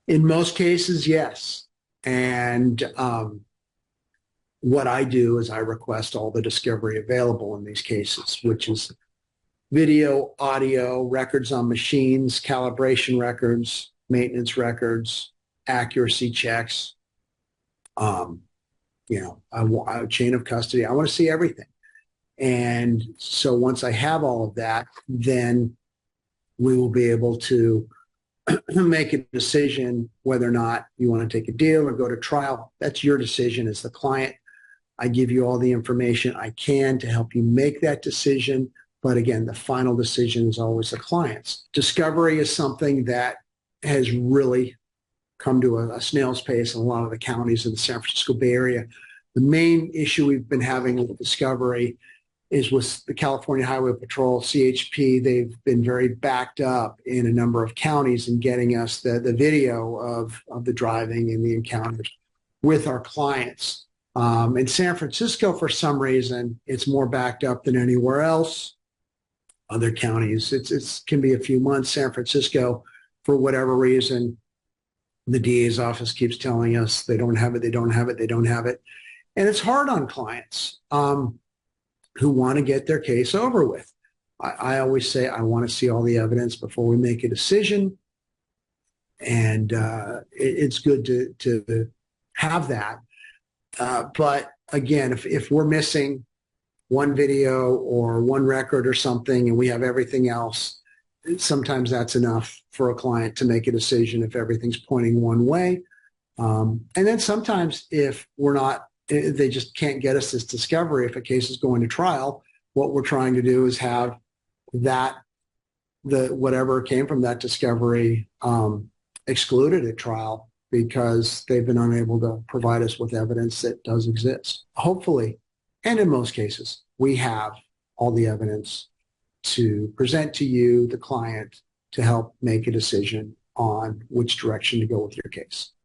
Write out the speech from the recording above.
In most cases, yes. And what I do is I request all the discovery available in these cases, which is video, audio, records on machines, calibration records, maintenance records, accuracy checks, um, a chain of custody. I want to see everything. And so once I have all of that, then we will be able to make a decision whether or not you want to take a deal or go to trial. That's your decision as the client. I give you all the information I can to help you make that decision. But again, the final decision is always the client's. Discovery is something that has really come to a snail's pace in a lot of the counties in the San Francisco Bay Area. The main issue we've been having with discovery is with the California Highway Patrol, CHP. They've been very backed up in a number of counties in getting us the video of the driving and the encounters with our clients. In San Francisco, for some reason, it's more backed up than anywhere else. Other counties, it can be a few months. San Francisco, for whatever reason, the DA's office keeps telling us they don't have it, they don't have it, they don't have it. And it's hard on clients who want to get their case over with. I always say I want to see all the evidence before we make a decision. And it's good to have that. But again, if we're missing one video or one record or something and we have everything else, sometimes that's enough for a client to make a decision if everything's pointing one way. And then sometimes if they just can't get us this discovery, if a case is going to trial, what we're trying to do is have whatever came from that discovery excluded at trial because they've been unable to provide us with evidence that does exist. Hopefully, and in most cases, we have all the evidence to present to you, the client, to help make a decision on which direction to go with your case.